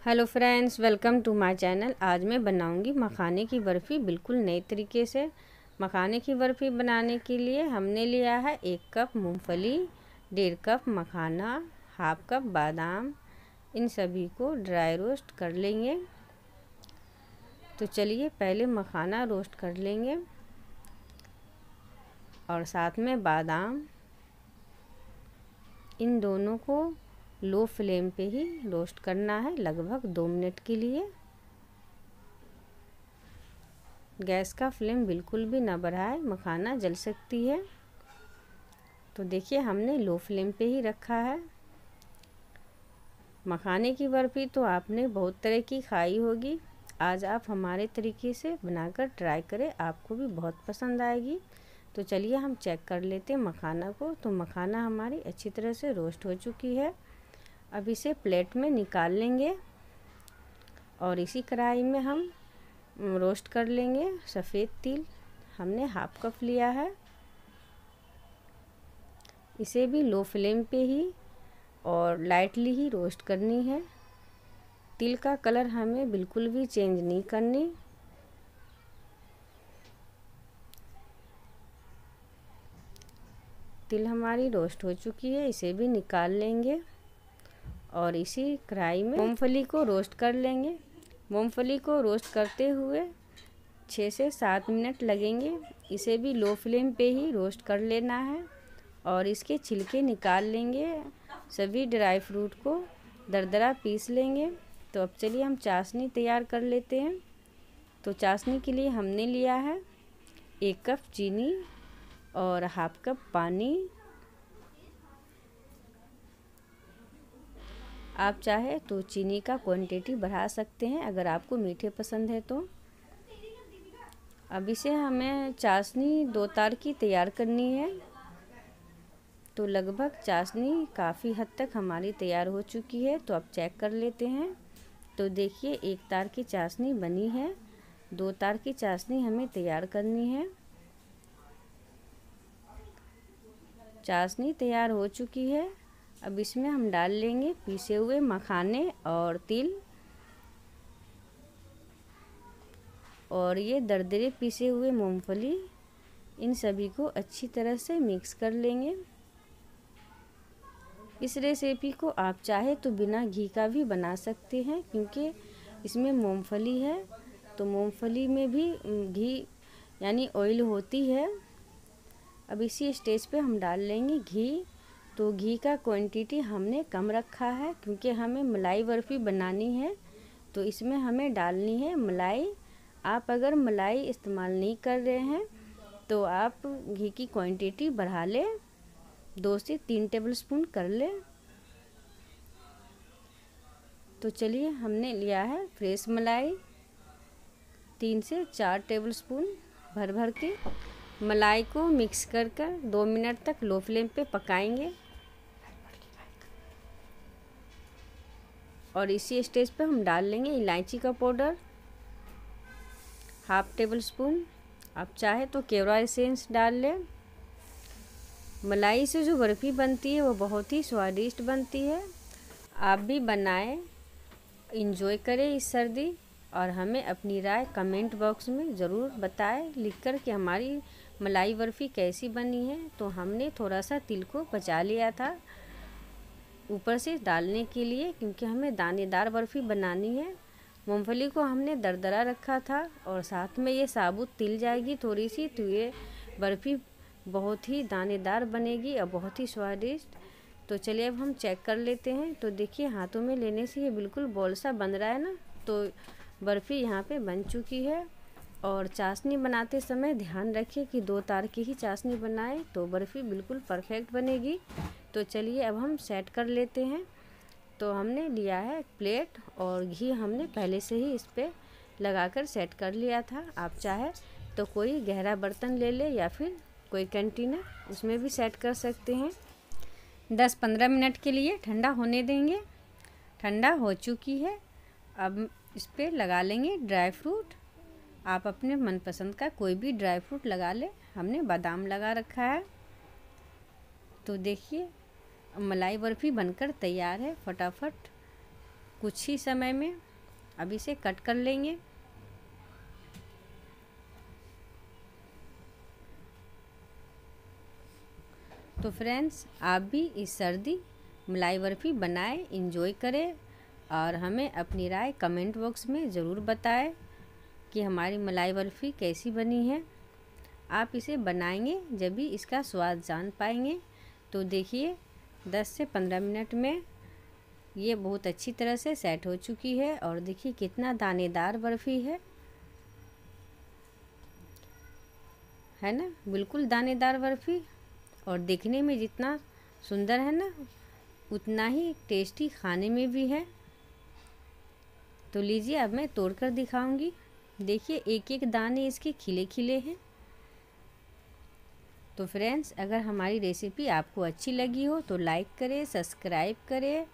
Hello friends, welcome to my channel. आज मैं बनाऊंगी मखाने की बर्फ़ी बिल्कुल नए तरीके से। मखाने की बर्फ़ी बनाने के लिए हमने लिया है 1 कप मूंगफली, 1.5 कप मखाना, हाफ कप बादाम। इन सभी को ड्राई रोस्ट कर लेंगे। तो चलिए पहले मखाना रोस्ट कर लेंगे और साथ में बादाम। इन दोनों को लो फ्लेम पे ही रोस्ट करना है लगभग 2 मिनट के लिए। गैस का फ्लेम बिल्कुल भी ना बढ़ाए, मखाना जल सकती है। तो देखिए हमने लो फ्लेम पे ही रखा है। मखाने की बर्फ़ी तो आपने बहुत तरह की खाई होगी, आज आप हमारे तरीके से बनाकर ट्राई करें, आपको भी बहुत पसंद आएगी। तो चलिए हम चेक कर लेते हैं मखाना को। तो मखाना हमारी अच्छी तरह से रोस्ट हो चुकी है। अब इसे प्लेट में निकाल लेंगे और इसी कढ़ाई में हम रोस्ट कर लेंगे सफ़ेद तिल। हमने हाफ कप लिया है। इसे भी लो फ्लेम पे ही और लाइटली ही रोस्ट करनी है। तिल का कलर हमें बिल्कुल भी चेंज नहीं करनी। तिल हमारी रोस्ट हो चुकी है, इसे भी निकाल लेंगे और इसी कढ़ाई में मूंगफली को रोस्ट कर लेंगे। मूंगफली को रोस्ट करते हुए 6 से 7 मिनट लगेंगे। इसे भी लो फ्लेम पे ही रोस्ट कर लेना है और इसके छिलके निकाल लेंगे। सभी ड्राई फ्रूट को दरदरा पीस लेंगे। तो अब चलिए हम चाशनी तैयार कर लेते हैं। तो चाशनी के लिए हमने लिया है 1 कप चीनी और हाफ कप पानी। आप चाहे तो चीनी का क्वांटिटी बढ़ा सकते हैं अगर आपको मीठे पसंद है तो। अब इसे हमें चाशनी 2 तार की तैयार करनी है। तो लगभग चाशनी काफ़ी हद तक हमारी तैयार हो चुकी है। तो अब चेक कर लेते हैं। तो देखिए 1 तार की चाशनी बनी है, 2 तार की चाशनी हमें तैयार करनी है। चाशनी तैयार हो चुकी है। अब इसमें हम डाल लेंगे पीसे हुए मखाने और तिल और ये दरदरे पीसे हुए मूंगफली। इन सभी को अच्छी तरह से मिक्स कर लेंगे। इस रेसिपी को आप चाहे तो बिना घी का भी बना सकते हैं, क्योंकि इसमें मूंगफली है तो मूंगफली में भी घी यानी ऑयल होती है। अब इसी स्टेज पे हम डाल लेंगे घी। तो घी का क्वांटिटी हमने कम रखा है क्योंकि हमें मलाई बर्फ़ी बनानी है। तो इसमें हमें डालनी है मलाई। आप अगर मलाई इस्तेमाल नहीं कर रहे हैं तो आप घी की क्वांटिटी बढ़ा लें, 2 से 3 टेबलस्पून कर लें। तो चलिए हमने लिया है फ्रेश मलाई 3 से 4 टेबलस्पून भर भर के। मलाई को मिक्स कर 2 मिनट तक लो फ्लेम पे पकाएंगे और इसी स्टेज पे हम डाल लेंगे इलायची का पाउडर हाफ टेबल स्पून। आप चाहे तो केवड़ा एसेंस डाल लें। मलाई से जो बर्फ़ी बनती है वो बहुत ही स्वादिष्ट बनती है। आप भी बनाएं, इंजॉय करें इस सर्दी और हमें अपनी राय कमेंट बॉक्स में ज़रूर बताएं लिखकर कि हमारी मलाई बर्फ़ी कैसी बनी है। तो हमने थोड़ा सा तिल को बचा लिया था ऊपर से डालने के लिए, क्योंकि हमें दानेदार बर्फ़ी बनानी है। मूंगफली को हमने दरदरा रखा था और साथ में ये साबुत तिल जाएगी थोड़ी सी, तो ये बर्फ़ी बहुत ही दानेदार बनेगी और बहुत ही स्वादिष्ट। तो चलिए अब हम चेक कर लेते हैं। तो देखिए हाथों में लेने से ये बिल्कुल बॉल सा बन रहा है ना। तो बर्फ़ी यहाँ पे बन चुकी है। और चाशनी बनाते समय ध्यान रखिए कि 2 तार की ही चाशनी बनाएं, तो बर्फ़ी बिल्कुल परफेक्ट बनेगी। तो चलिए अब हम सेट कर लेते हैं। तो हमने लिया है प्लेट और घी हमने पहले से ही इस पर लगाकर सेट कर लिया था। आप चाहे तो कोई गहरा बर्तन ले ले या फिर कोई कंटेनर, उसमें भी सेट कर सकते हैं। 10-15 मिनट के लिए ठंडा होने देंगे। ठंडा हो चुकी है। अब इस पर लगा लेंगे ड्राई फ्रूट। आप अपने मनपसंद का कोई भी ड्राई फ्रूट लगा ले। हमने बादाम लगा रखा है। तो देखिए मलाई बर्फ़ी बनकर तैयार है। फटाफट कुछ ही समय में। अब इसे कट कर लेंगे। तो फ्रेंड्स, आप भी इस सर्दी मलाई बर्फ़ी बनाएं, इंजॉय करें और हमें अपनी राय कमेंट बॉक्स में ज़रूर बताएं कि हमारी मलाई बर्फ़ी कैसी बनी है। आप इसे बनाएंगे जब भी इसका स्वाद जान पाएंगे। तो देखिए 10 से 15 मिनट में ये बहुत अच्छी तरह से सेट हो चुकी है और देखिए कितना दानेदार बर्फ़ी है ना, बिल्कुल दानेदार बर्फ़ी। और देखने में जितना सुंदर है ना, उतना ही टेस्टी खाने में भी है। तो लीजिए अब मैं तोड़कर दिखाऊंगी। देखिए एक एक दाने इसके खिले खिले हैं। तो फ्रेंड्स, अगर हमारी रेसिपी आपको अच्छी लगी हो तो लाइक करें, सब्सक्राइब करें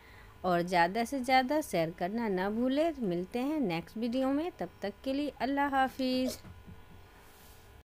और ज़्यादा से ज़्यादा शेयर करना ना भूलें। मिलते हैं नेक्स्ट वीडियो में, तब तक के लिए अल्लाह हाफिज़।